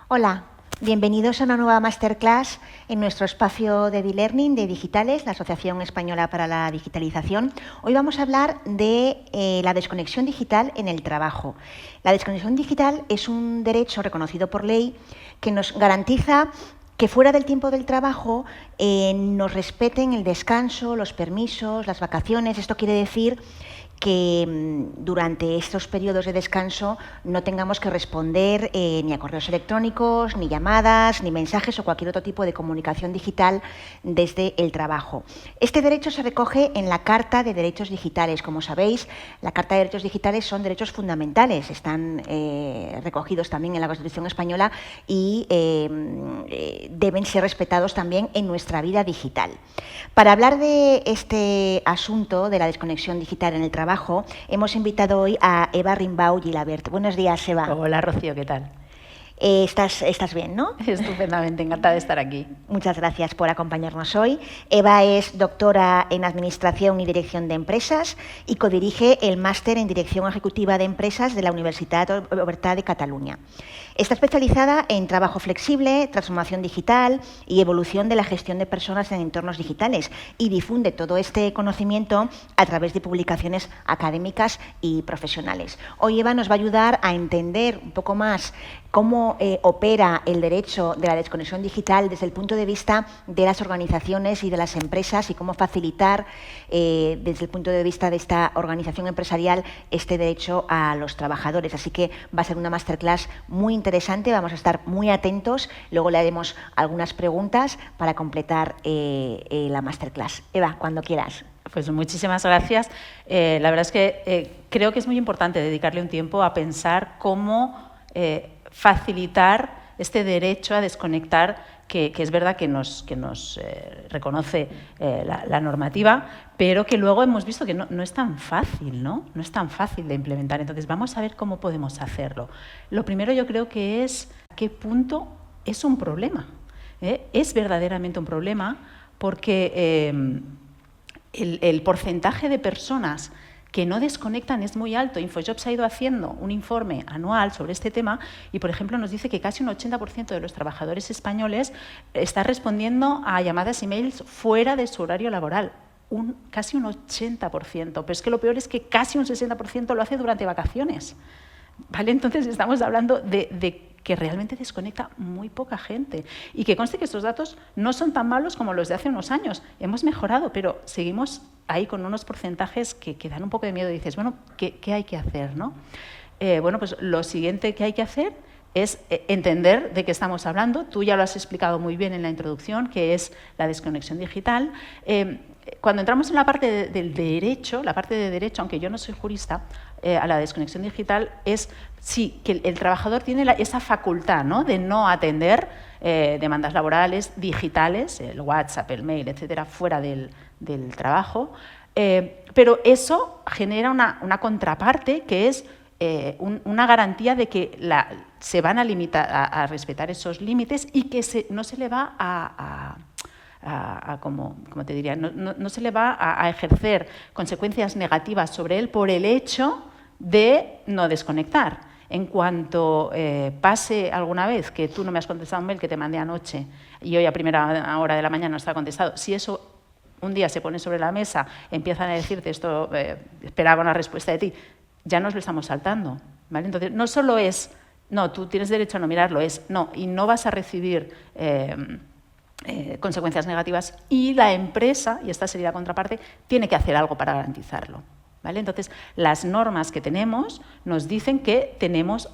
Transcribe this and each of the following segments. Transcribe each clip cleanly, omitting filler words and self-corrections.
Hola, bienvenidos a una nueva masterclass en nuestro espacio de e-learning de Digitales, la Asociación Española para la Digitalización. Hoy vamos a hablar de la desconexión digital en el trabajo. La desconexión digital es un derecho reconocido por ley que nos garantiza que fuera del tiempo del trabajo nos respeten el descanso, los permisos, las vacaciones. Esto quiere decir que durante estos periodos de descanso no tengamos que responder ni a correos electrónicos, ni llamadas, ni mensajes o cualquier otro tipo de comunicación digital desde el trabajo. Este derecho se recoge en la Carta de Derechos Digitales. Como sabéis, la Carta de Derechos Digitales son derechos fundamentales, están recogidos también en la Constitución española y deben ser respetados también en nuestra vida digital. Para hablar de este asunto de la desconexión digital en el trabajo, hemos invitado hoy a Eva Rimbau Gilabert. Buenos días, Eva. Hola, Rocío, ¿qué tal? Estás bien, ¿no? Estupendamente, encantada de estar aquí. Muchas gracias por acompañarnos hoy. Eva es doctora en Administración y Dirección de Empresas y codirige el Máster en Dirección Ejecutiva de Empresas de la Universitat Oberta de Cataluña. Está especializada en trabajo flexible, transformación digital y evolución de la gestión de personas en entornos digitales y difunde todo este conocimiento a través de publicaciones académicas y profesionales. Hoy Eva nos va a ayudar a entender un poco más cómo opera el derecho de la desconexión digital desde el punto de vista de las organizaciones y de las empresas y cómo facilitar desde el punto de vista de esta organización empresarial este derecho a los trabajadores. Así que va a ser una masterclass muy interesante, vamos a estar muy atentos, luego le haremos algunas preguntas para completar la masterclass. Eva, cuando quieras. Pues muchísimas gracias. La verdad es que creo que es muy importante dedicarle un tiempo a pensar cómo facilitar este derecho a desconectar que es verdad que nos reconoce la normativa, pero que luego hemos visto que no es tan fácil, ¿no? No es tan fácil de implementar. Entonces, vamos a ver cómo podemos hacerlo. Lo primero yo creo que es a qué punto es un problema. Es verdaderamente un problema porque el porcentaje de personas que no desconectan es muy alto. Infojobs ha ido haciendo un informe anual sobre este tema y, por ejemplo, nos dice que casi un 80% de los trabajadores españoles está respondiendo a llamadas y mails fuera de su horario laboral. Casi un 80%. Pero es que lo peor es que casi un 60% lo hace durante vacaciones. ¿Vale? Entonces estamos hablando de que realmente desconecta muy poca gente. Y que conste que estos datos no son tan malos como los de hace unos años. Hemos mejorado, pero seguimos ahí con unos porcentajes que dan un poco de miedo. Y dices, bueno, ¿qué hay que hacer, ¿no? Bueno, pues lo siguiente que hay que hacer es entender de qué estamos hablando. Tú ya lo has explicado muy bien en la introducción, que es la desconexión digital. Cuando entramos en la parte del derecho, la parte de derecho, aunque yo no soy jurista, a la desconexión digital es sí que el trabajador tiene esa facultad, ¿no?, de no atender demandas laborales digitales, el WhatsApp, el mail, etcétera, fuera del trabajo, pero eso genera una contraparte que es una garantía de que se van a limitar a respetar esos límites y que no se le va como te diría, no se le va a ejercer consecuencias negativas sobre él por el hecho de no desconectar. En cuanto pase alguna vez que tú no me has contestado un mail que te mandé anoche y hoy a primera hora de la mañana no está contestado, si eso un día se pone sobre la mesa, empiezan a decirte esto, esperaba una respuesta de ti, ya nos lo estamos saltando, ¿vale? Entonces, no solo es, no, tú tienes derecho a no mirarlo, es, no, y no vas a recibir consecuencias negativas y la empresa, y esta sería la contraparte, tiene que hacer algo para garantizarlo, ¿vale? Entonces, las normas que tenemos nos dicen que tenemos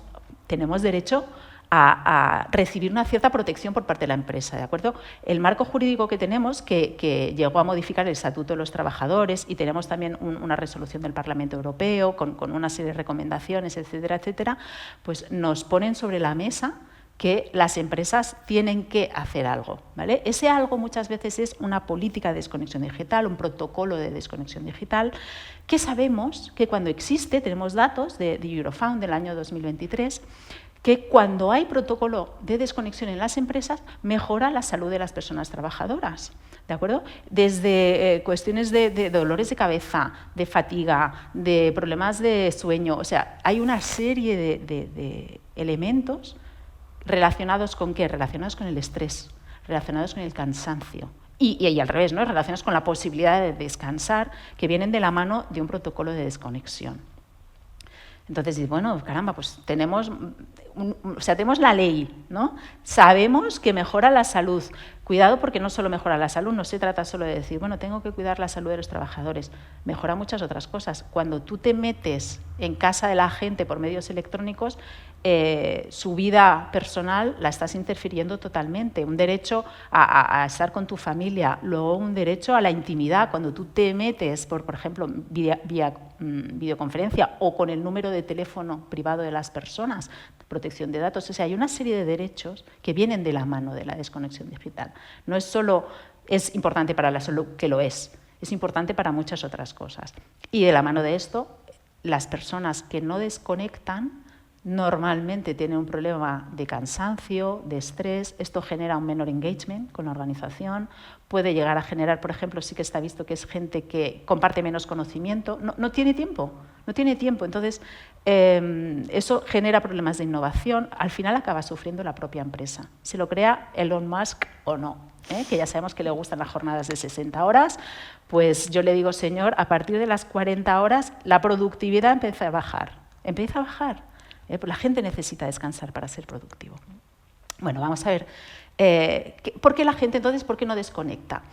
derecho a recibir una cierta protección por parte de la empresa, ¿de acuerdo? El marco jurídico que tenemos, que llegó a modificar el Estatuto de los Trabajadores y tenemos también una resolución del Parlamento Europeo con una serie de recomendaciones, etcétera, etcétera, pues nos ponen sobre la mesa que las empresas tienen que hacer algo, ¿vale? Ese algo muchas veces es una política de desconexión digital, un protocolo de desconexión digital, que sabemos que cuando existe, tenemos datos de Eurofound del año 2023, que cuando hay protocolo de desconexión en las empresas, mejora la salud de las personas trabajadoras, ¿de acuerdo? Desde cuestiones de dolores de cabeza, de fatiga, de problemas de sueño, o sea, hay una serie de elementos ¿Relacionados con qué? Relacionados con el estrés, relacionados con el cansancio. Y al revés, ¿no? Relacionados con la posibilidad de descansar, que vienen de la mano de un protocolo de desconexión. Entonces, bueno, caramba, pues tenemos la ley, ¿no? Sabemos que mejora la salud. Cuidado, porque no solo mejora la salud, no se trata solo de decir, bueno, tengo que cuidar la salud de los trabajadores, mejora muchas otras cosas. Cuando tú te metes en casa de la gente por medios electrónicos, su vida personal la estás interfiriendo totalmente. Un derecho a estar con tu familia, luego un derecho a la intimidad. Cuando tú te metes, por ejemplo, vía videoconferencia o con el número de teléfono privado de las personas, protección de datos. O sea, hay una serie de derechos que vienen de la mano de la desconexión digital. No es solo es importante para la salud, que lo es importante para muchas otras cosas. Y de la mano de esto, las personas que no desconectan normalmente tienen un problema de cansancio, de estrés. Esto genera un menor engagement con la organización. Puede llegar a generar, por ejemplo, sí que está visto que es gente que comparte menos conocimiento. No tiene tiempo. Entonces, eso genera problemas de innovación. Al final acaba sufriendo la propia empresa. Se lo crea Elon Musk o no, que ya sabemos que le gustan las jornadas de 60 horas. Pues yo le digo, señor, a partir de las 40 horas la productividad empieza a bajar. Pues la gente necesita descansar para ser productivo. Bueno, vamos a ver, ¿por qué la gente entonces, por qué no desconecta?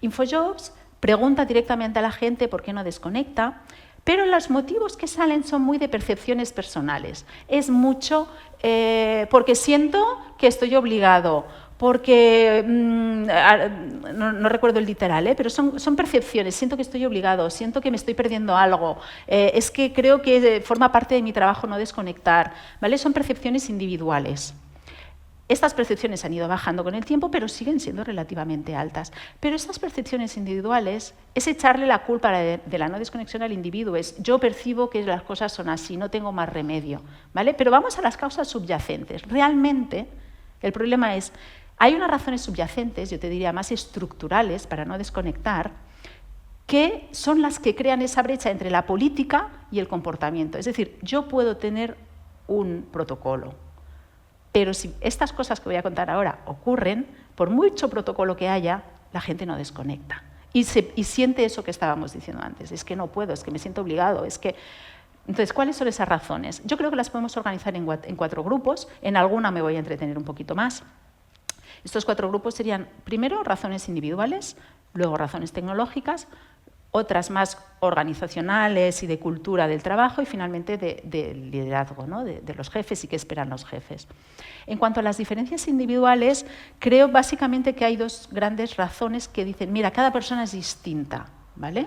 InfoJobs pregunta directamente a la gente por qué no desconecta, pero los motivos que salen son muy de percepciones personales. Es mucho porque siento que estoy obligado, porque, no recuerdo el literal, pero son percepciones, siento que estoy obligado, siento que me estoy perdiendo algo, es que creo que forma parte de mi trabajo no desconectar, ¿vale? Son percepciones individuales. Estas percepciones han ido bajando con el tiempo, pero siguen siendo relativamente altas. Pero estas percepciones individuales es echarle la culpa de la no desconexión al individuo. Es yo percibo que las cosas son así, no tengo más remedio, ¿vale? Pero vamos a las causas subyacentes. Realmente, el problema es, hay unas razones subyacentes, yo te diría más estructurales, para no desconectar, que son las que crean esa brecha entre la política y el comportamiento. Es decir, yo puedo tener un protocolo, pero si estas cosas que voy a contar ahora ocurren, por mucho protocolo que haya, la gente no desconecta. Y siente eso que estábamos diciendo antes, es que no puedo, es que me siento obligado, es que... Entonces, ¿cuáles son esas razones? Yo creo que las podemos organizar en 4 grupos, en alguna me voy a entretener un poquito más. Estos 4 grupos serían, primero, razones individuales, luego razones tecnológicas, otras más organizacionales y de cultura del trabajo y finalmente de liderazgo, ¿no? de los jefes y qué esperan los jefes. En cuanto a las diferencias individuales, creo básicamente que hay 2 grandes razones que dicen, mira, cada persona es distinta, ¿vale?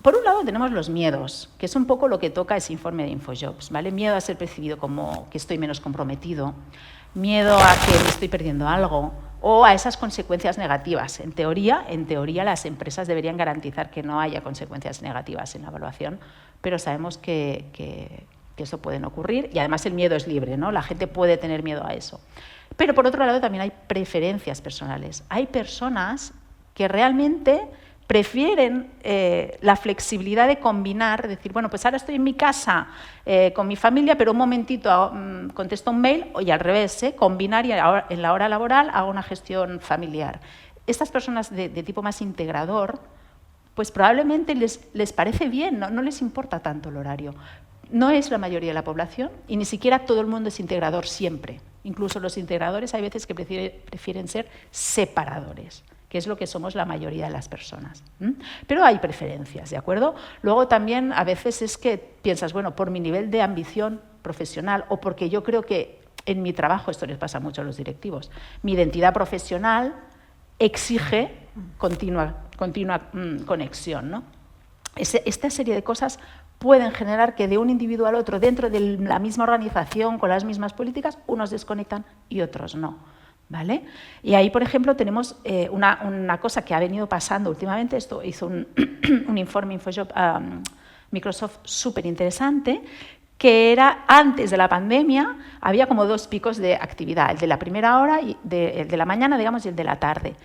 Por un lado tenemos los miedos, que es un poco lo que toca ese informe de InfoJobs, ¿vale? Miedo a ser percibido como que estoy menos comprometido, miedo a que me estoy perdiendo algo, o a esas consecuencias negativas. En teoría, las empresas deberían garantizar que no haya consecuencias negativas en la evaluación, pero sabemos que eso puede ocurrir y además el miedo es libre, ¿no? La gente puede tener miedo a eso. Pero por otro lado también hay preferencias personales. Hay personas que realmente prefieren la flexibilidad de combinar, decir, bueno, pues ahora estoy en mi casa con mi familia, pero un momentito contesto un mail, y al revés, combinar y en la hora laboral hago una gestión familiar. Estas personas de tipo más integrador, pues probablemente les parece bien, no les importa tanto el horario. No es la mayoría de la población y ni siquiera todo el mundo es integrador siempre. Incluso los integradores hay veces que prefieren ser separadores, que es lo que somos la mayoría de las personas. Pero hay preferencias, ¿de acuerdo? Luego también a veces es que piensas, bueno, por mi nivel de ambición profesional o porque yo creo que en mi trabajo, esto les pasa mucho a los directivos, mi identidad profesional exige continua conexión, ¿no? Esta serie de cosas pueden generar que de un individuo al otro, dentro de la misma organización, con las mismas políticas, unos desconectan y otros no. ¿Vale? Y ahí, por ejemplo, tenemos una cosa que ha venido pasando últimamente. Esto hizo un informe InfoJobs Microsoft súper interesante, que era antes de la pandemia, había como 2 picos de actividad, el de la primera hora, y el de la mañana, digamos, y el de la tarde.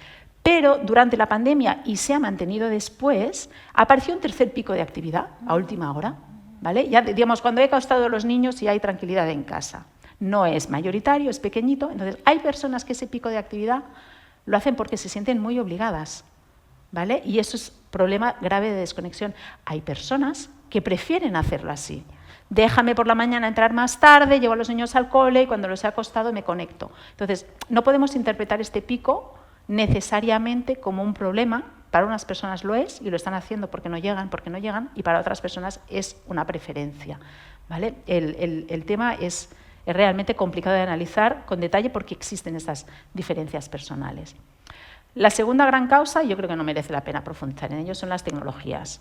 Pero durante la pandemia, y se ha mantenido después, apareció un tercer pico de actividad a última hora, ¿vale? Ya, digamos, cuando he acostado a los niños y hay tranquilidad en casa. no es mayoritario, es pequeñito. Entonces, hay personas que ese pico de actividad lo hacen porque se sienten muy obligadas, ¿vale? Y eso es problema grave de desconexión. Hay personas que prefieren hacerlo así. Déjame por la mañana entrar más tarde, llevo a los niños al cole y cuando los he acostado me conecto. Entonces, no podemos interpretar este pico necesariamente como un problema. Para unas personas lo es y lo están haciendo porque no llegan, y para otras personas es una preferencia, ¿vale? El tema es realmente complicado de analizar con detalle porque existen estas diferencias personales. La segunda gran causa, yo creo que no merece la pena profundizar en ello, son las tecnologías.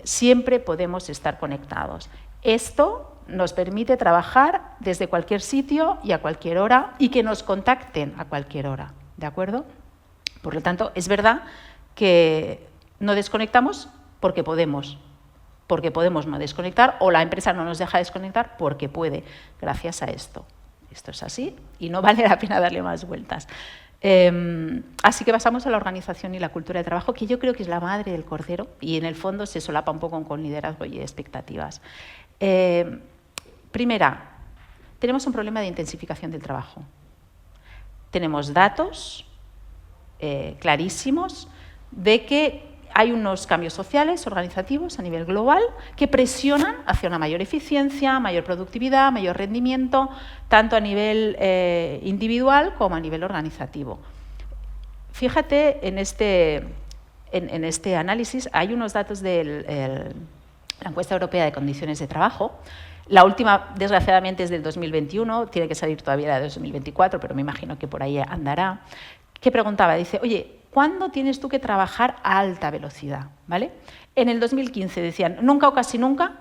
Siempre podemos estar conectados. Esto nos permite trabajar desde cualquier sitio y a cualquier hora y que nos contacten a cualquier hora, ¿de acuerdo? Por lo tanto, es verdad que no desconectamos porque podemos no desconectar, o la empresa no nos deja desconectar porque puede, gracias a esto. Esto es así y no vale la pena darle más vueltas. Así que pasamos a la organización y la cultura de trabajo, que yo creo que es la madre del cordero y en el fondo se solapa un poco con liderazgo y expectativas. Primera, tenemos un problema de intensificación del trabajo. Tenemos datos clarísimos de que hay unos cambios sociales, organizativos a nivel global que presionan hacia una mayor eficiencia, mayor productividad, mayor rendimiento, tanto a nivel individual como a nivel organizativo. Fíjate en este análisis, hay unos datos de la encuesta europea de condiciones de trabajo. La última, desgraciadamente, es del 2021, tiene que salir todavía la de 2024, pero me imagino que por ahí andará, que preguntaba, dice, oye, ¿cuándo tienes tú que trabajar a alta velocidad? ¿Vale? En el 2015 decían, nunca o casi nunca,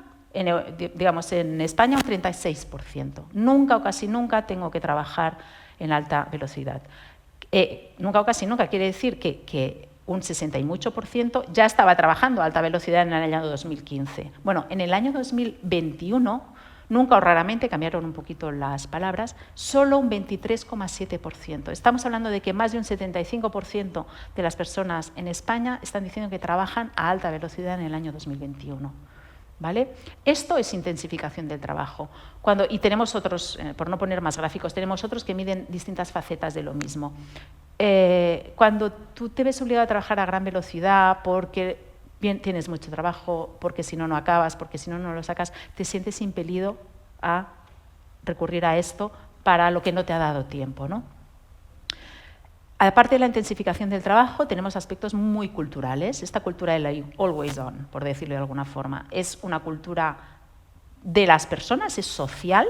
digamos en España un 36%, nunca o casi nunca tengo que trabajar en alta velocidad. Nunca o casi nunca quiere decir que un 60 y mucho por ciento ya estaba trabajando a alta velocidad en el año 2015. Bueno, en el año 2021, nunca o raramente, cambiaron un poquito las palabras, solo un 23,7%. Estamos hablando de que más de un 75% de las personas en España están diciendo que trabajan a alta velocidad en el año 2021. ¿Vale? Esto es intensificación del trabajo. Y tenemos otros, por no poner más gráficos, tenemos otros que miden distintas facetas de lo mismo. Cuando tú te ves obligado a trabajar a gran velocidad porque tienes mucho trabajo, porque si no, no acabas, porque si no, no lo sacas, te sientes impelido a recurrir a esto para lo que no te ha dado tiempo, ¿no? Aparte de la intensificación del trabajo, tenemos aspectos muy culturales. Esta cultura de la always on, por decirlo de alguna forma, es una cultura de las personas, es social,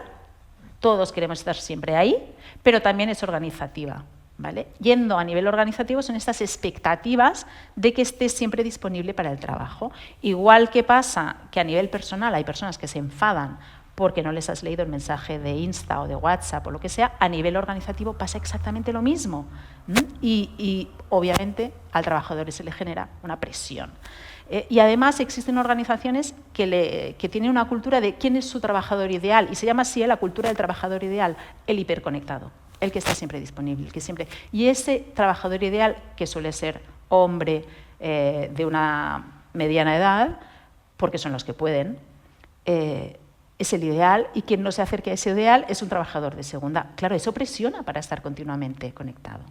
todos queremos estar siempre ahí, pero también es organizativa. ¿Vale? Yendo a nivel organizativo son estas expectativas de que estés siempre disponible para el trabajo. Igual que pasa que a nivel personal hay personas que se enfadan porque no les has leído el mensaje de Insta o de WhatsApp o lo que sea, a nivel organizativo pasa exactamente lo mismo. Y obviamente al trabajador se le genera una presión. Y además existen organizaciones que tienen una cultura de quién es su trabajador ideal, y se llama así la cultura del trabajador ideal, el hiperconectado, el que está siempre disponible, Y ese trabajador ideal, que suele ser hombre de una mediana edad, porque son los que pueden, es el ideal, y quien no se acerque a ese ideal es un trabajador de segunda. Claro, eso presiona para estar continuamente conectado.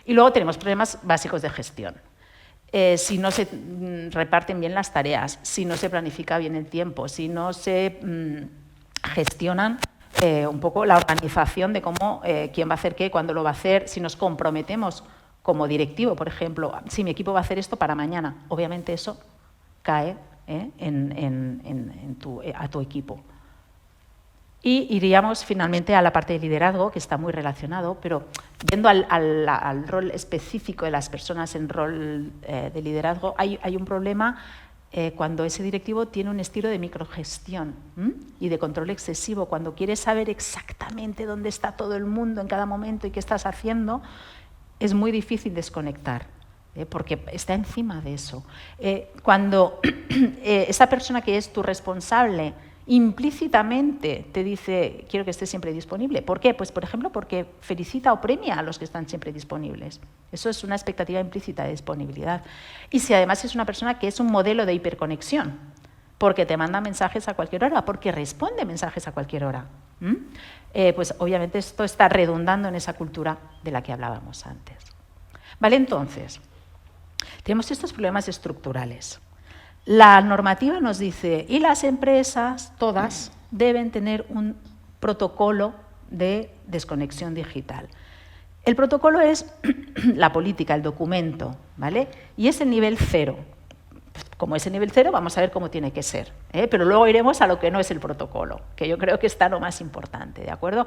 Y luego tenemos problemas básicos de gestión. Si no se reparten bien las tareas, si no se planifica bien el tiempo, si no se gestionan un poco la organización de cómo, quién va a hacer qué, cuándo lo va a hacer, si nos comprometemos como directivo, por ejemplo, si mi equipo va a hacer esto para mañana, obviamente eso cae a tu equipo. Y iríamos finalmente a la parte de liderazgo, que está muy relacionado, pero yendo al rol específico de las personas en rol de liderazgo, hay un problema cuando ese directivo tiene un estilo de microgestión y de control excesivo, cuando quiere saber exactamente dónde está todo el mundo en cada momento y qué estás haciendo, es muy difícil desconectar. Porque está encima de eso. Cuando esa persona que es tu responsable implícitamente te dice quiero que estés siempre disponible. ¿Por qué? Pues, por ejemplo, porque felicita o premia a los que están siempre disponibles. Eso es una expectativa implícita de disponibilidad. Y si además es una persona que es un modelo de hiperconexión, porque te manda mensajes a cualquier hora, porque responde mensajes a cualquier hora. Pues obviamente esto está redundando en esa cultura de la que hablábamos antes. Vale, entonces, tenemos estos problemas estructurales. La normativa nos dice, y las empresas, todas, deben tener un protocolo de desconexión digital. El protocolo es la política, el documento, ¿vale? Y es el nivel 0. Como es el nivel 0, vamos a ver cómo tiene que ser, ¿eh? Pero luego iremos a lo que no es el protocolo, que yo creo que está lo más importante, ¿de acuerdo?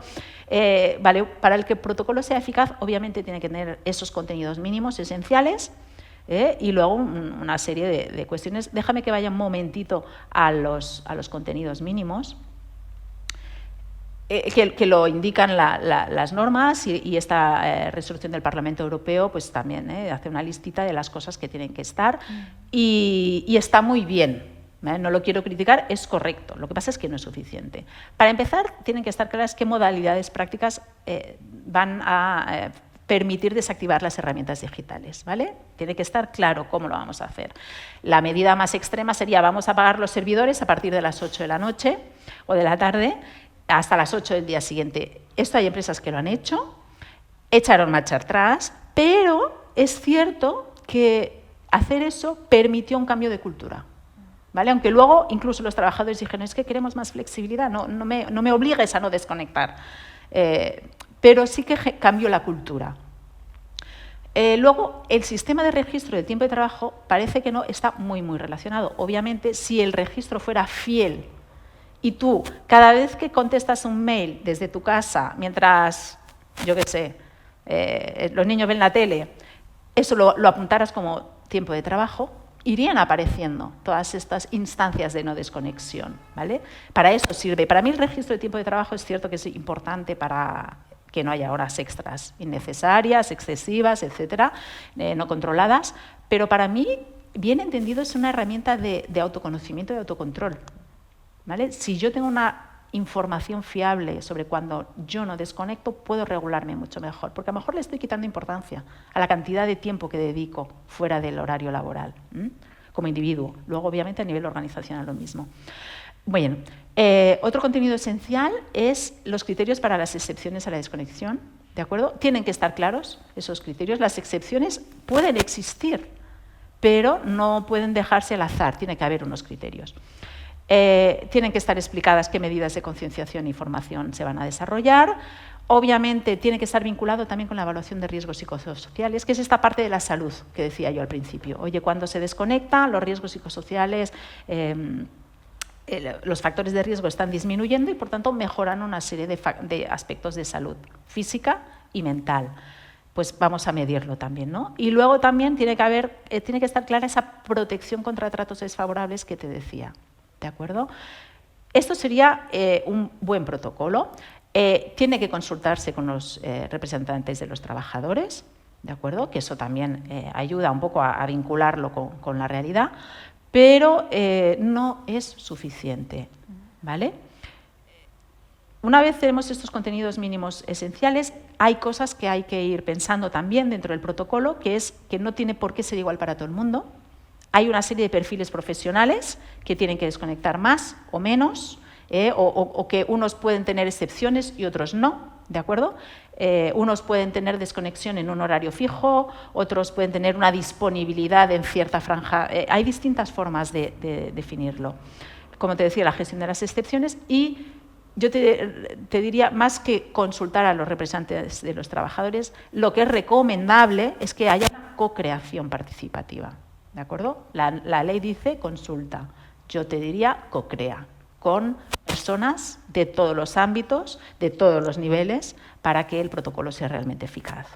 Vale, para el que el protocolo sea eficaz, obviamente tiene que tener esos contenidos mínimos esenciales, y luego una serie de cuestiones. Déjame que vaya un momentito a los contenidos mínimos, que lo indican las normas, y esta resolución del Parlamento Europeo pues también hace una listita de las cosas que tienen que estar, y está muy bien. No lo quiero criticar, es correcto. Lo que pasa es que no es suficiente. Para empezar, tienen que estar claras qué modalidades prácticas van a permitir desactivar las herramientas digitales, ¿vale? Tiene que estar claro cómo lo vamos a hacer. La medida más extrema sería: vamos a apagar los servidores a partir de las 8 de la noche o de la tarde hasta las 8 del día siguiente. Esto hay empresas que lo han hecho, echaron marcha atrás, pero es cierto que hacer eso permitió un cambio de cultura, ¿vale? Aunque luego incluso los trabajadores dijeron, es que queremos más flexibilidad, no me obligues a no desconectar. Pero sí que cambió la cultura. Luego, el sistema de registro de tiempo de trabajo parece que no está muy relacionado. Obviamente, si el registro fuera fiel y tú, cada vez que contestas un mail desde tu casa, mientras, yo qué sé, los niños ven la tele, eso lo apuntaras como tiempo de trabajo, irían apareciendo todas estas instancias de no desconexión, ¿vale? Para eso sirve. Para mí el registro de tiempo de trabajo es cierto que es importante para que no haya horas extras innecesarias, excesivas, etcétera, no controladas, pero para mí, bien entendido, es una herramienta de autoconocimiento y de autocontrol, ¿vale? Si yo tengo una información fiable sobre cuando yo no desconecto, puedo regularme mucho mejor, porque a lo mejor le estoy quitando importancia a la cantidad de tiempo que dedico fuera del horario laboral, como individuo. Luego, obviamente, a nivel organizacional lo mismo. Bueno, otro contenido esencial es los criterios para las excepciones a la desconexión, ¿de acuerdo? Tienen que estar claros esos criterios. Las excepciones pueden existir, pero no pueden dejarse al azar, tiene que haber unos criterios. Tienen que estar explicadas qué medidas de concienciación y formación se van a desarrollar. Obviamente tiene que estar vinculado también con la evaluación de riesgos psicosociales, que es esta parte de la salud que decía yo al principio. Oye, cuando se desconecta, los riesgos psicosociales, los factores de riesgo están disminuyendo y, por tanto, mejoran una serie de aspectos de salud física y mental. Pues vamos a medirlo también, ¿no? Y luego también tiene que estar clara esa protección contra tratos desfavorables que te decía, ¿de acuerdo? Esto sería un buen protocolo. Tiene que consultarse con los representantes de los trabajadores, ¿de acuerdo? Que eso también ayuda un poco a vincularlo con la realidad, pero no es suficiente, ¿vale? Una vez tenemos estos contenidos mínimos esenciales, hay cosas que hay que ir pensando también dentro del protocolo, que es que no tiene por qué ser igual para todo el mundo. Hay una serie de perfiles profesionales que tienen que desconectar más o menos, o que unos pueden tener excepciones y otros no, ¿de acuerdo? Unos pueden tener desconexión en un horario fijo, otros pueden tener una disponibilidad en cierta franja. Hay distintas formas de definirlo. Como te decía, la gestión de las excepciones, y yo te diría, más que consultar a los representantes de los trabajadores, lo que es recomendable es que haya una co-creación participativa, ¿de acuerdo? La ley dice consulta, yo te diría co-crea, con personas de todos los ámbitos, de todos los niveles, para que el protocolo sea realmente eficaz,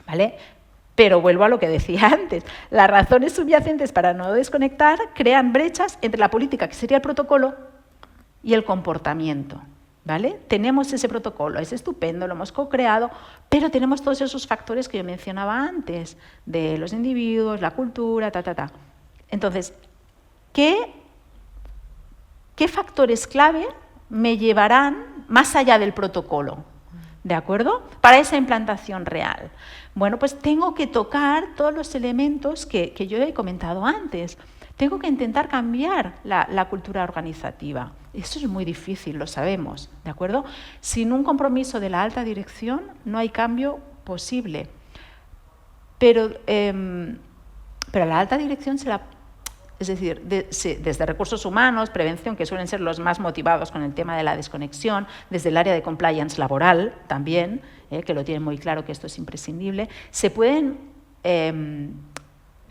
¿vale? Pero vuelvo a lo que decía antes, las razones subyacentes para no desconectar crean brechas entre la política, que sería el protocolo, y el comportamiento, ¿vale? Tenemos ese protocolo, es estupendo, lo hemos co-creado, pero tenemos todos esos factores que yo mencionaba antes, de los individuos, la cultura, Entonces, ¿qué factores clave me llevarán más allá del protocolo? ¿De acuerdo? Para esa implantación real. Bueno, pues tengo que tocar todos los elementos que yo he comentado antes. Tengo que intentar cambiar la cultura organizativa. Eso es muy difícil, lo sabemos, ¿de acuerdo? Sin un compromiso de la alta dirección no hay cambio posible. Pero la alta dirección es decir, desde recursos humanos, prevención, que suelen ser los más motivados con el tema de la desconexión, desde el área de compliance laboral también, que lo tienen muy claro que esto es imprescindible, se pueden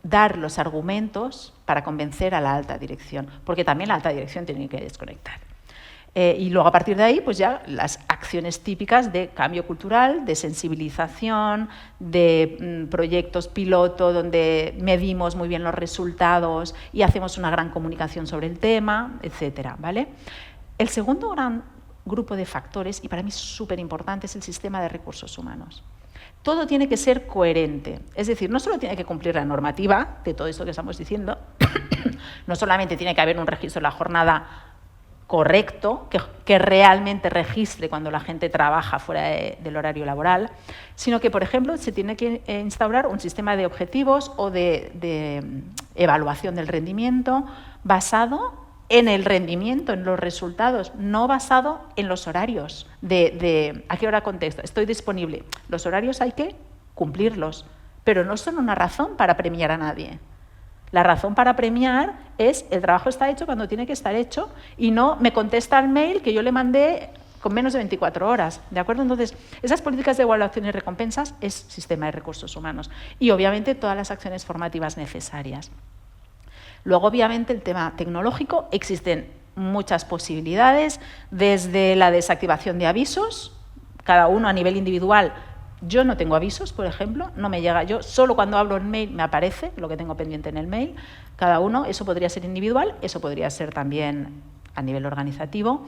dar los argumentos para convencer a la alta dirección, porque también la alta dirección tiene que desconectar. Y luego, a partir de ahí, pues ya las acciones típicas de cambio cultural, de sensibilización, de proyectos piloto donde medimos muy bien los resultados y hacemos una gran comunicación sobre el tema, etcétera, ¿vale? El segundo gran grupo de factores, y para mí es súper importante, es el sistema de recursos humanos. Todo tiene que ser coherente, es decir, no solo tiene que cumplir la normativa de todo esto que estamos diciendo, no solamente tiene que haber un registro de la jornada correcto, que realmente registre cuando la gente trabaja fuera del horario laboral, sino que, por ejemplo, se tiene que instaurar un sistema de objetivos o de evaluación del rendimiento basado en el rendimiento, en los resultados, no basado en los horarios de ¿a qué hora contesto? Estoy disponible. Los horarios hay que cumplirlos, pero no son una razón para premiar a nadie. La razón para premiar es el trabajo está hecho cuando tiene que estar hecho y no me contesta el mail que yo le mandé con menos de 24 horas, ¿de acuerdo? Entonces, esas políticas de evaluación y recompensas es sistema de recursos humanos y, obviamente, todas las acciones formativas necesarias. Luego, obviamente, el tema tecnológico, existen muchas posibilidades, desde la desactivación de avisos, cada uno a nivel individual. Yo no tengo avisos, por ejemplo, no me llega. Yo solo cuando hablo en mail me aparece lo que tengo pendiente en el mail. Cada uno, eso podría ser individual, eso podría ser también a nivel organizativo.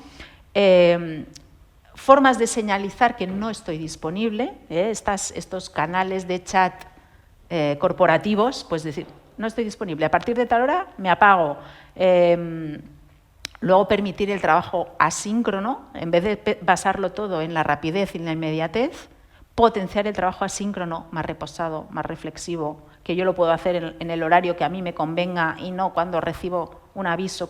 Formas de señalizar que no estoy disponible, estos canales de chat corporativos, pues decir, no estoy disponible, a partir de tal hora me apago. Luego permitir el trabajo asíncrono, en vez de basarlo todo en la rapidez y en la inmediatez, potenciar el trabajo asíncrono, más reposado, más reflexivo, que yo lo puedo hacer en el horario que a mí me convenga y no cuando recibo un aviso.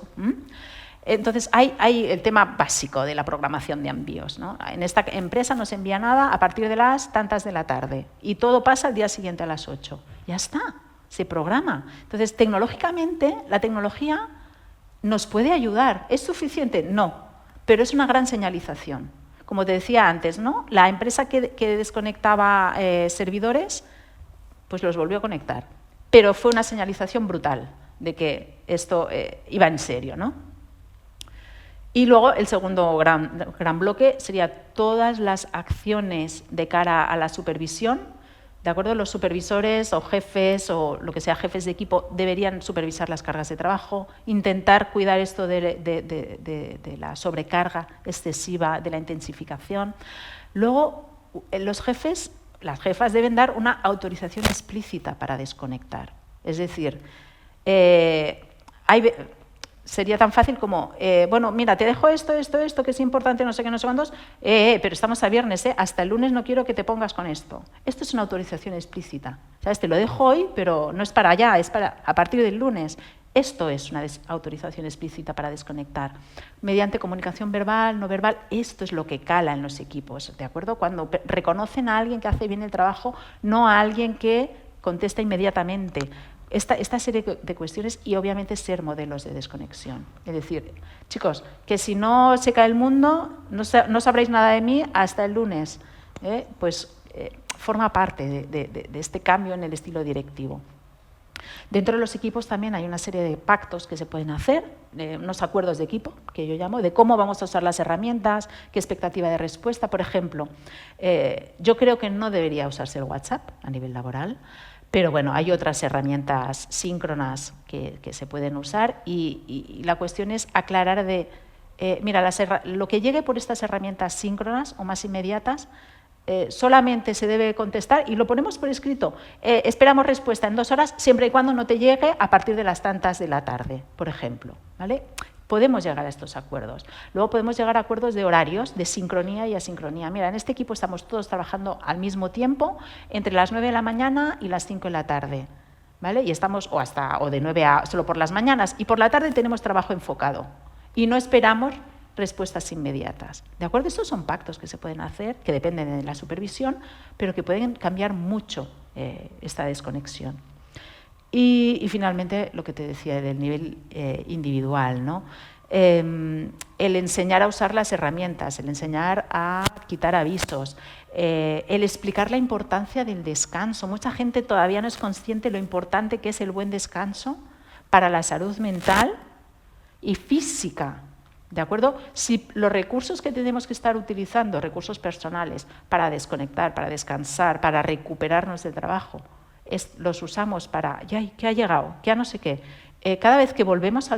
Entonces, hay el tema básico de la programación de envíos, ¿no? En esta empresa no se envía nada a partir de las tantas de la tarde y todo pasa al día siguiente a las 8. Ya está, se programa. Entonces, tecnológicamente, la tecnología nos puede ayudar. ¿Es suficiente? No, pero es una gran señalización. Como te decía antes, ¿no? La empresa que desconectaba servidores, pues los volvió a conectar. Pero fue una señalización brutal de que esto iba en serio, ¿no? Y luego el segundo gran bloque sería todas las acciones de cara a la supervisión. ¿De acuerdo? Los supervisores o jefes o lo que sea, jefes de equipo, deberían supervisar las cargas de trabajo, intentar cuidar esto de la sobrecarga excesiva, de la intensificación. Luego, los jefes, las jefas deben dar una autorización explícita para desconectar. Es decir, sería tan fácil como, bueno, mira, te dejo esto, que es importante, no sé qué, no sé cuántos, pero estamos a viernes, hasta el lunes no quiero que te pongas con esto. Esto es una autorización explícita. ¿Sabes? Te lo dejo hoy, pero no es para allá, es para a partir del lunes. Esto es una autorización explícita para desconectar. Mediante comunicación verbal, no verbal, esto es lo que cala en los equipos, ¿de acuerdo? Cuando reconocen a alguien que hace bien el trabajo, no a alguien que contesta inmediatamente. Esta serie de cuestiones y, obviamente, ser modelos de desconexión. Es decir, chicos, que si no se cae el mundo, no sabréis nada de mí hasta el lunes. Forma parte de este cambio en el estilo directivo. Dentro de los equipos también hay una serie de pactos que se pueden hacer, unos acuerdos de equipo, que yo llamo, de cómo vamos a usar las herramientas, qué expectativa de respuesta. Por ejemplo, yo creo que no debería usarse el WhatsApp a nivel laboral, pero bueno, hay otras herramientas síncronas que se pueden usar y la cuestión es aclarar mira, lo que llegue por estas herramientas síncronas o más inmediatas, solamente se debe contestar y lo ponemos por escrito. Esperamos respuesta en 2 horas, siempre y cuando no te llegue a partir de las tantas de la tarde, por ejemplo, ¿vale? Podemos llegar a estos acuerdos. Luego podemos llegar a acuerdos de horarios, de sincronía y asincronía. Mira, en este equipo estamos todos trabajando al mismo tiempo, entre las 9 de la mañana y las 5 de la tarde, ¿vale? Y estamos o de 9 a solo por las mañanas y por la tarde tenemos trabajo enfocado. Y no esperamos respuestas inmediatas. ¿De acuerdo? Estos son pactos que se pueden hacer, que dependen de la supervisión, pero que pueden cambiar mucho esta desconexión. Y finalmente, lo que te decía del nivel individual, ¿no? El enseñar a usar las herramientas, el enseñar a quitar avisos, el explicar la importancia del descanso. Mucha gente todavía no es consciente de lo importante que es el buen descanso para la salud mental y física. ¿De acuerdo? Si los recursos que tenemos que estar utilizando, recursos personales, para desconectar, para descansar, para recuperarnos del trabajo, los usamos para, ya, ¿qué ha llegado? ¿Qué ha no sé qué? Cada vez que volvemos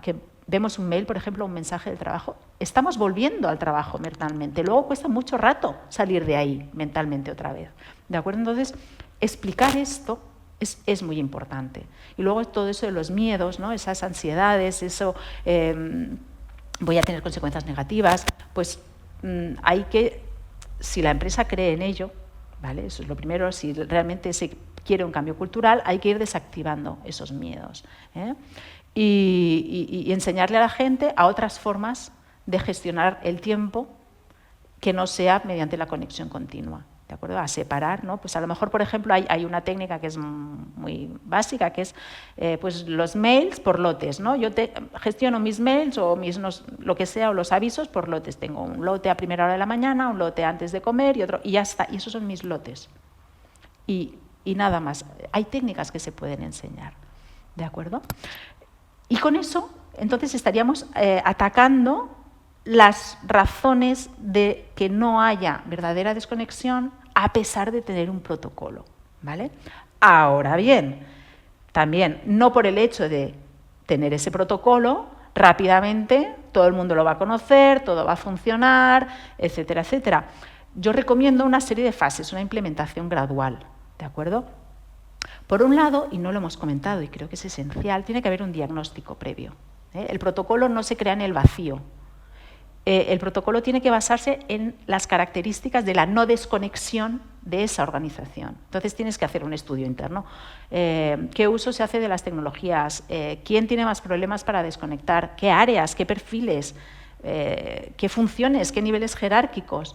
que vemos un mail, por ejemplo, un mensaje del trabajo, estamos volviendo al trabajo mentalmente. Luego cuesta mucho rato salir de ahí mentalmente otra vez. ¿De acuerdo? Entonces, explicar esto es muy importante. Y luego todo eso de los miedos, ¿no? Esas ansiedades, eso, voy a tener consecuencias negativas, pues hay que, si la empresa cree en ello, ¿vale? Eso es lo primero, si realmente se quiere un cambio cultural, hay que ir desactivando esos miedos, ¿eh? Y enseñarle a la gente a otras formas de gestionar el tiempo que no sea mediante la conexión continua, ¿de acuerdo? A separar, ¿no? Pues a lo mejor, por ejemplo, hay una técnica que es muy básica, que es pues los mails por lotes, ¿no? Yo gestiono mis mails o lo que sea, o los avisos por lotes. Tengo un lote a primera hora de la mañana, un lote antes de comer y otro, y ya está. Y esos son mis lotes. Y nada más. Hay técnicas que se pueden enseñar, ¿de acuerdo? Y con eso, entonces, estaríamos atacando las razones de que no haya verdadera desconexión a pesar de tener un protocolo, ¿vale? Ahora bien, también, no por el hecho de tener ese protocolo, rápidamente todo el mundo lo va a conocer, todo va a funcionar, etcétera, etcétera. Yo recomiendo una serie de fases, una implementación gradual, ¿de acuerdo? Por un lado, y no lo hemos comentado y creo que es esencial, tiene que haber un diagnóstico previo, ¿eh? El protocolo no se crea en el vacío. El protocolo tiene que basarse en las características de la no desconexión de esa organización. Entonces tienes que hacer un estudio interno. ¿Qué uso se hace de las tecnologías? ¿Quién tiene más problemas para desconectar? ¿Qué áreas? ¿Qué perfiles? ¿Qué funciones? ¿Qué niveles jerárquicos?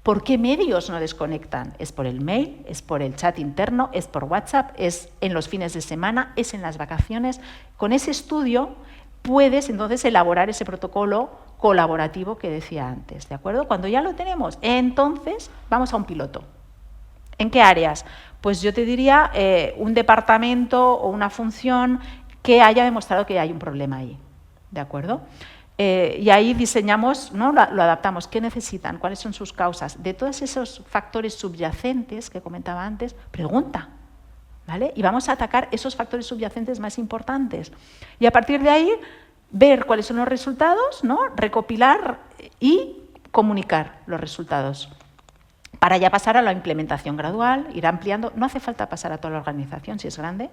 ¿Por qué medios no desconectan? ¿Es por el mail? ¿Es por el chat interno? ¿Es por WhatsApp? ¿Es en los fines de semana? ¿Es en las vacaciones? Con ese estudio puedes entonces elaborar ese protocolo colaborativo que decía antes, ¿de acuerdo? Cuando ya lo tenemos, entonces vamos a un piloto. ¿En qué áreas? Pues yo te diría un departamento o una función que haya demostrado que hay un problema ahí, ¿de acuerdo? Y ahí diseñamos, ¿no? Lo adaptamos. ¿Qué necesitan? ¿Cuáles son sus causas? De todos esos factores subyacentes que comentaba antes, pregunta, ¿vale? Y vamos a atacar esos factores subyacentes más importantes. Y a partir de ahí, ver cuáles son los resultados, ¿no? Recopilar y comunicar los resultados. Para ya pasar a la implementación gradual, ir ampliando. No hace falta pasar a toda la organización si es grande.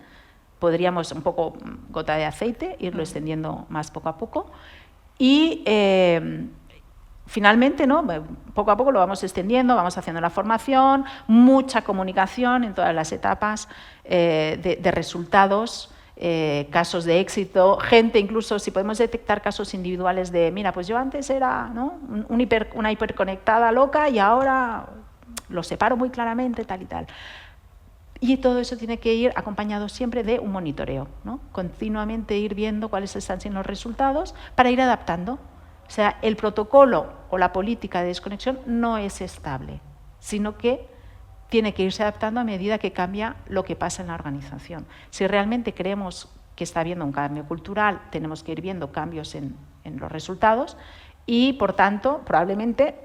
Podríamos, un poco gota de aceite, irlo extendiendo más poco a poco. Y finalmente, ¿no? Poco a poco lo vamos extendiendo, vamos haciendo la formación, mucha comunicación en todas las etapas de resultados, casos de éxito, gente incluso, si podemos detectar casos individuales de, mira, pues yo antes era, ¿no? una hiperconectada loca y ahora lo separo muy claramente, tal y tal. Y todo eso tiene que ir acompañado siempre de un monitoreo, ¿no? Continuamente ir viendo cuáles están siendo los resultados para ir adaptando. O sea, el protocolo o la política de desconexión no es estable, sino que tiene que irse adaptando a medida que cambia lo que pasa en la organización. Si realmente creemos que está habiendo un cambio cultural, tenemos que ir viendo cambios en los resultados y, por tanto, probablemente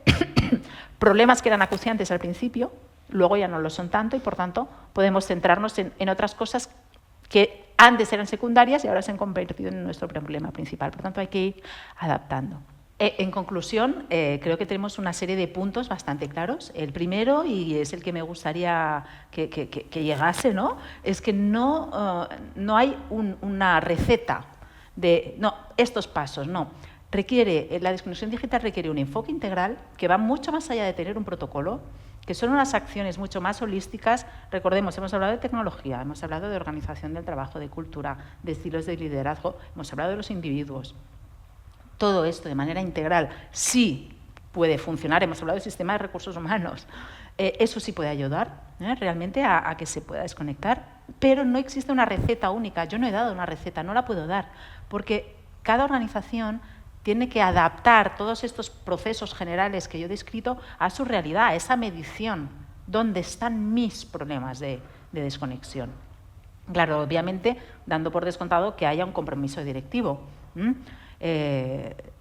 problemas que eran acuciantes al principio, luego ya no lo son tanto y, por tanto, podemos centrarnos en otras cosas que antes eran secundarias y ahora se han convertido en nuestro problema principal. Por tanto, hay que ir adaptando. En conclusión, creo que tenemos una serie de puntos bastante claros. El primero, y es el que me gustaría que llegase, ¿no? Es que no hay una receta de estos pasos, no. La desconexión digital requiere un enfoque integral que va mucho más allá de tener un protocolo, que son unas acciones mucho más holísticas. Recordemos, hemos hablado de tecnología, hemos hablado de organización del trabajo, de cultura, de estilos de liderazgo, hemos hablado de los individuos. todo esto de manera integral sí puede funcionar. Hemos hablado del sistema de recursos humanos. Eso sí puede ayudar realmente a que se pueda desconectar, pero no existe una receta única. Yo no he dado una receta, no la puedo dar, porque cada organización tiene que adaptar todos estos procesos generales que yo he descrito a su realidad, a esa medición, donde están mis problemas de desconexión. Claro, obviamente, dando por descontado que haya un compromiso directivo.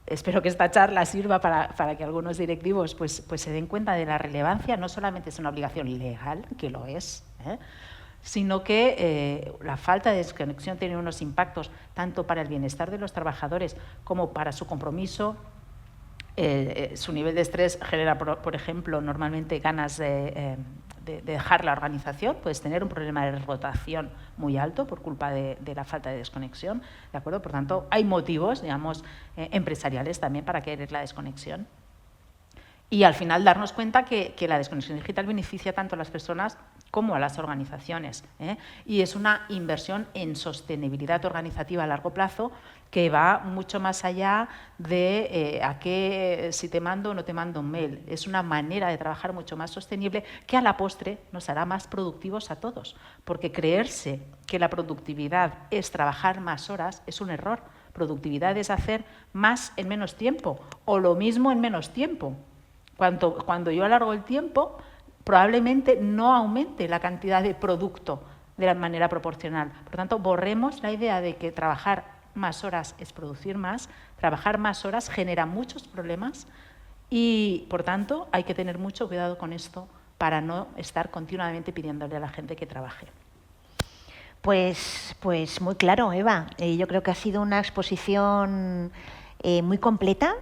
Espero que esta charla sirva para que algunos directivos pues se den cuenta de la relevancia. No solamente es una obligación legal, que lo es, sino que la falta de desconexión tiene unos impactos tanto para el bienestar de los trabajadores como para su compromiso. Su nivel de estrés genera, por ejemplo, normalmente ganas de dejar la organización. Puedes tener un problema de rotación muy alto por culpa de la falta de desconexión, ¿de acuerdo? Por tanto, hay motivos, digamos, empresariales también para querer la desconexión. Y al final darnos cuenta que la desconexión digital beneficia tanto a las personas como a las organizaciones, y es una inversión en sostenibilidad organizativa a largo plazo que va mucho más allá de si te mando o no te mando un mail. Es una manera de trabajar mucho más sostenible que a la postre nos hará más productivos a todos, porque creerse que la productividad es trabajar más horas es un error. Productividad es hacer más en menos tiempo o lo mismo en menos tiempo. Cuando yo alargo el tiempo, probablemente no aumente la cantidad de producto de la manera proporcional. Por tanto, borremos la idea de que trabajar más horas es producir más. Trabajar más horas genera muchos problemas y, por tanto, hay que tener mucho cuidado con esto para no estar continuamente pidiéndole a la gente que trabaje. Pues muy claro, Eva. Yo creo que ha sido una exposición muy completa,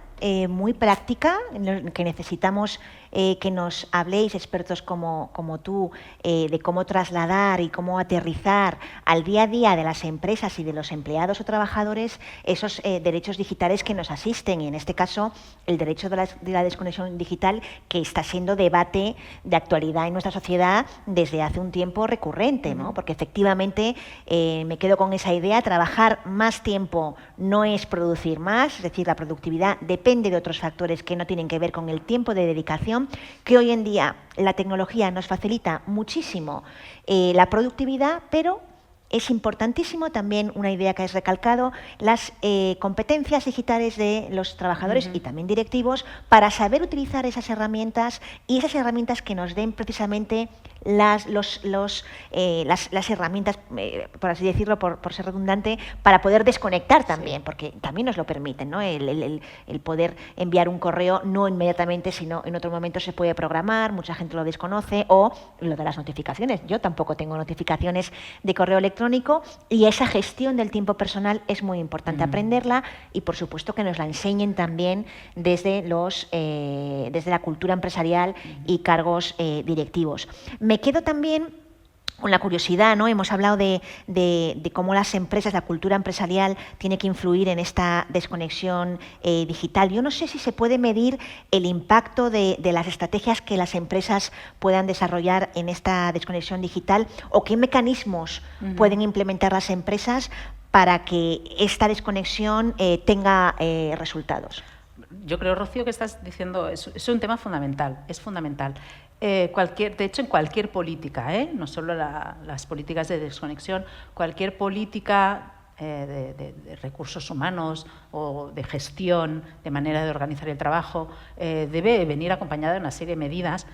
muy práctica, en que necesitamos que nos habléis, expertos como tú, de cómo trasladar y cómo aterrizar al día a día de las empresas y de los empleados o trabajadores esos derechos digitales que nos asisten, y en este caso el derecho de la desconexión digital, que está siendo debate de actualidad en nuestra sociedad desde hace un tiempo recurrente, ¿no? Porque efectivamente me quedo con esa idea: trabajar más tiempo no es producir más, es decir, la productividad depende de otros factores que no tienen que ver con el tiempo de dedicación, que hoy en día la tecnología nos facilita muchísimo la productividad, pero es importantísimo también una idea que has recalcado: las competencias digitales de los trabajadores y también directivos, para saber utilizar esas herramientas, y esas herramientas que nos den precisamente las herramientas, por así decirlo, por ser redundante, para poder desconectar también, porque también nos lo permiten, ¿no? El poder enviar un correo no inmediatamente, sino en otro momento se puede programar, mucha gente lo desconoce, o lo de las notificaciones. Yo tampoco tengo notificaciones de correo electrónico, y esa gestión del tiempo personal es muy importante aprenderla, y por supuesto que nos la enseñen también desde la cultura empresarial y cargos directivos. Me quedo también con la curiosidad, ¿no? Hemos hablado de cómo las empresas, la cultura empresarial tiene que influir en esta desconexión digital. Yo no sé si se puede medir el impacto de las estrategias que las empresas puedan desarrollar en esta desconexión digital, o qué mecanismos pueden implementar las empresas para que esta desconexión tenga resultados. Yo creo, Rocío, que estás diciendo es un tema fundamental, es fundamental. De hecho, en cualquier política, no solo las políticas de desconexión, cualquier política de recursos humanos o de gestión, de manera de organizar el trabajo, debe venir acompañada de una serie de medidas.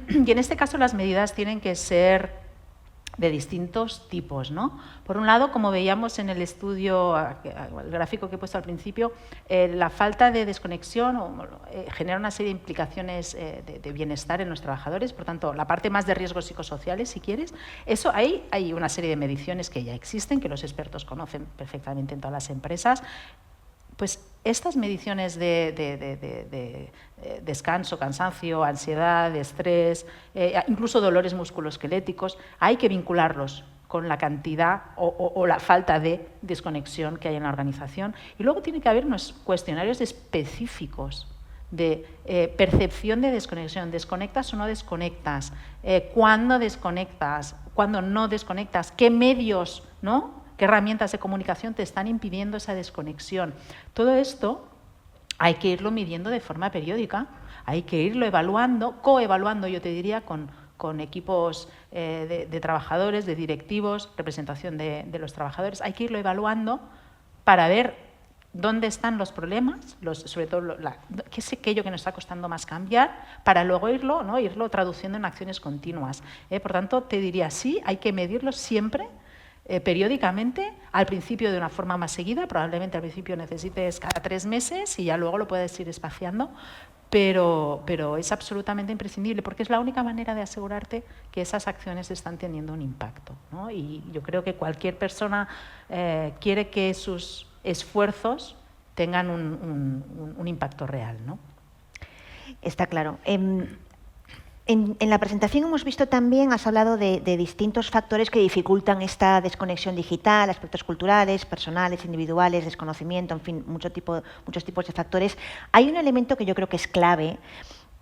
Y en este caso las medidas tienen que ser de distintos tipos, ¿no? Por un lado, como veíamos en el estudio, el gráfico que he puesto al principio, la falta de desconexión genera una serie de implicaciones de bienestar en los trabajadores. Por tanto, la parte más de riesgos psicosociales, si quieres, eso ahí hay una serie de mediciones que ya existen, que los expertos conocen perfectamente en todas las empresas. Pues estas mediciones de descanso, cansancio, ansiedad, estrés, incluso dolores musculoesqueléticos, hay que vincularlos con la cantidad o la falta de desconexión que hay en la organización. Y luego tiene que haber unos cuestionarios específicos de percepción de desconexión. ¿Desconectas o no desconectas? ¿Cuándo desconectas? ¿Cuándo no desconectas? ¿Qué medios, no? ¿Qué herramientas de comunicación te están impidiendo esa desconexión? Todo esto hay que irlo midiendo de forma periódica, hay que irlo evaluando, coevaluando, yo te diría, con equipos de trabajadores, de directivos, representación de los trabajadores. Hay que irlo evaluando para ver dónde están los problemas, sobre todo qué es aquello que nos está costando más cambiar, para luego irlo traduciendo en acciones continuas. Por tanto, te diría, sí, hay que medirlo siempre, periódicamente, al principio de una forma más seguida, probablemente al principio necesites cada 3 meses y ya luego lo puedes ir espaciando, pero es absolutamente imprescindible porque es la única manera de asegurarte que esas acciones están teniendo un impacto, ¿no? Y yo creo que cualquier persona quiere que sus esfuerzos tengan un impacto real, ¿no? Está claro. En la presentación hemos visto también, has hablado de distintos factores que dificultan esta desconexión digital, aspectos culturales, personales, individuales, desconocimiento, en fin, muchos tipos de factores. Hay un elemento que yo creo que es clave,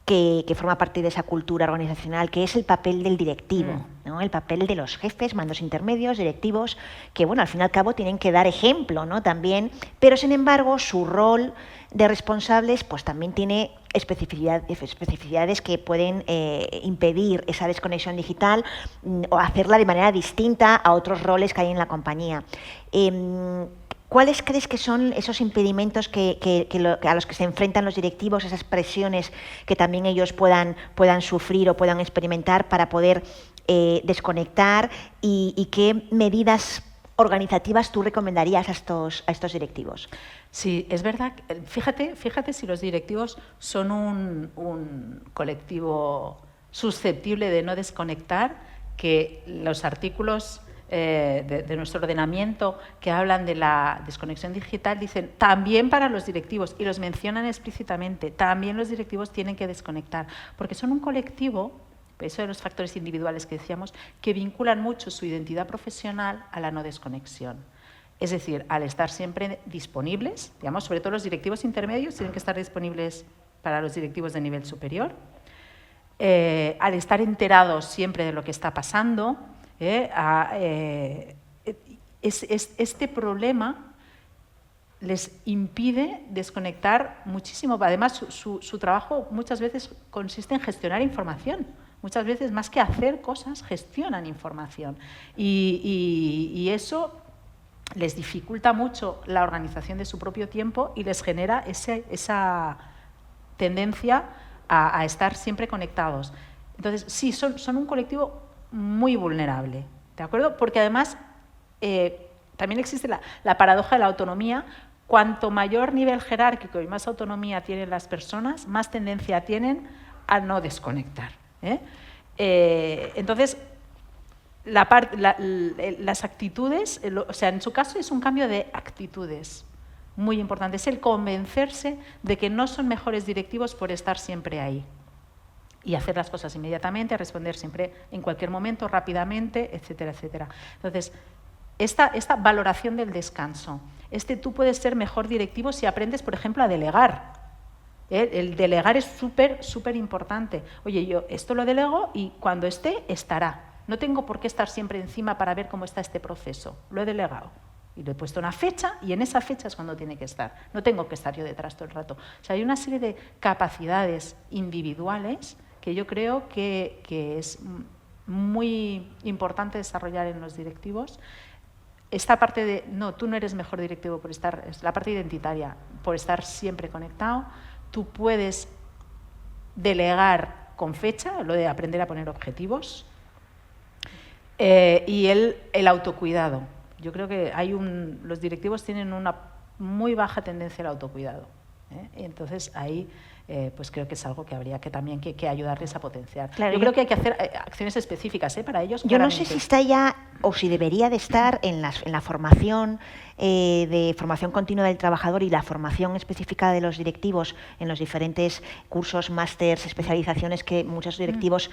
que forma parte de esa cultura organizacional, que es el papel del directivo, ¿no? El papel de los jefes, mandos intermedios, directivos, que bueno, al fin y al cabo tienen que dar ejemplo, ¿no? También, pero sin embargo su rol de responsables pues también tiene especificidades que pueden impedir esa desconexión digital o hacerla de manera distinta a otros roles que hay en la compañía. ¿Cuáles crees que son esos impedimentos a los que se enfrentan los directivos, esas presiones que también ellos puedan sufrir o puedan experimentar para poder desconectar y qué medidas organizativas tú recomendarías a estos directivos? Sí, es verdad. Fíjate si los directivos son un colectivo susceptible de no desconectar, que los artículos de nuestro ordenamiento que hablan de la desconexión digital dicen también para los directivos, y los mencionan explícitamente, también los directivos tienen que desconectar, porque son un colectivo, eso de los factores individuales que decíamos, que vinculan mucho su identidad profesional a la no desconexión. Es decir, al estar siempre disponibles, digamos, sobre todo los directivos intermedios tienen que estar disponibles para los directivos de nivel superior, al estar enterados siempre de lo que está pasando. Este problema les impide desconectar muchísimo. Además, su trabajo muchas veces consiste en gestionar información. Muchas veces, más que hacer cosas, gestionan información. Y eso les dificulta mucho la organización de su propio tiempo y les genera esa tendencia a estar siempre conectados. Entonces, sí, son un colectivo muy vulnerable, ¿de acuerdo? Porque además también existe la paradoja de la autonomía. Cuanto mayor nivel jerárquico y más autonomía tienen las personas, más tendencia tienen a no desconectar, entonces, las actitudes, o sea, en su caso es un cambio de actitudes muy importante. Es el convencerse de que no son mejores directivos por estar siempre ahí y hacer las cosas inmediatamente, responder siempre en cualquier momento, rápidamente, etcétera, etcétera. Entonces, esta valoración del descanso, tú puedes ser mejor directivo si aprendes, por ejemplo, a delegar. El delegar es súper importante. Oye, yo esto lo delego y cuando esté, estará. No tengo por qué estar siempre encima para ver cómo está este proceso. Lo he delegado y le he puesto una fecha y en esa fecha es cuando tiene que estar. No tengo que estar yo detrás todo el rato. O sea, hay una serie de capacidades individuales que yo creo que es muy importante desarrollar en los directivos. Esta parte de, no, tú no eres mejor directivo por estar, es la parte identitaria, por estar siempre conectado. Tú puedes delegar con fecha, lo de aprender a poner objetivos, y el autocuidado. Yo creo que los directivos tienen una muy baja tendencia al autocuidado. Entonces, ahí pues creo que es algo que habría que también que ayudarles a potenciar. Claro, yo creo que hay que hacer acciones específicas para ellos. Yo claramente. No sé si está ya o si debería de estar en la formación de formación continua del trabajador y la formación específica de los directivos en los diferentes cursos, másters, especializaciones que muchos directivos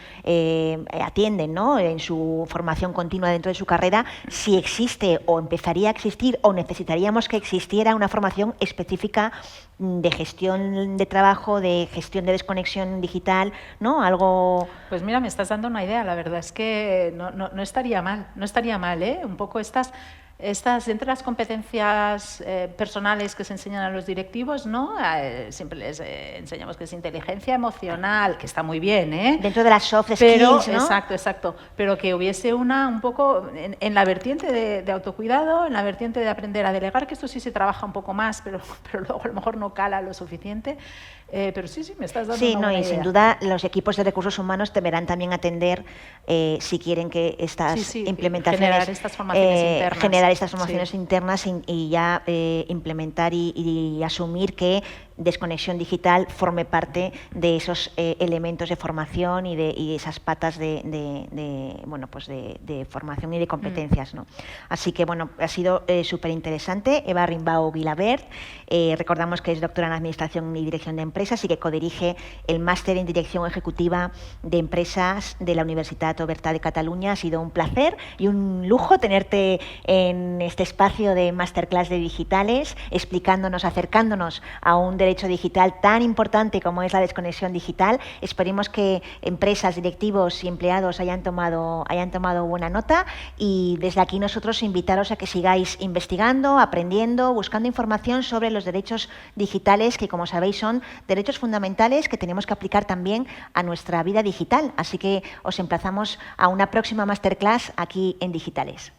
atienden, ¿no? En su formación continua dentro de su carrera, si existe o empezaría a existir o necesitaríamos que existiera una formación específica de gestión de trabajo, de gestión de desconexión digital, ¿no? Algo. Pues mira, me estás dando una idea. La verdad es que no estaría mal, un poco estas. entre las competencias personales que se enseñan a los directivos, ¿no? Siempre les enseñamos que es inteligencia emocional, que está muy bien, ¿eh? Dentro de las soft pero, skills, ¿no? Exacto. Pero que hubiese un poco en la vertiente de autocuidado, en la vertiente de aprender a delegar, que esto sí se trabaja un poco más, pero luego a lo mejor no cala lo suficiente. Pero sí, me estás dando una buena idea. Sin duda los equipos de recursos humanos deberán también atender, si quieren que estas implementaciones, generar estas formaciones internas y ya implementar y asumir que desconexión digital forme parte de esos elementos de formación y esas patas de formación y de competencias, ¿no? Así que, bueno, ha sido súper interesante. Eva Rimbau Vilabert, recordamos que es doctora en Administración y Dirección de Empresas y que codirige el Máster en Dirección Ejecutiva de Empresas de la Universitat Oberta de Cataluña. Ha sido un placer y un lujo tenerte en este espacio de Masterclass de Digitales, explicándonos, acercándonos a un derecho digital tan importante como es la desconexión digital. Esperemos que empresas, directivos y empleados hayan tomado buena nota, y desde aquí nosotros invitaros a que sigáis investigando, aprendiendo, buscando información sobre los derechos digitales, que como sabéis son derechos fundamentales que tenemos que aplicar también a nuestra vida digital. Así que os emplazamos a una próxima Masterclass aquí en Digitales.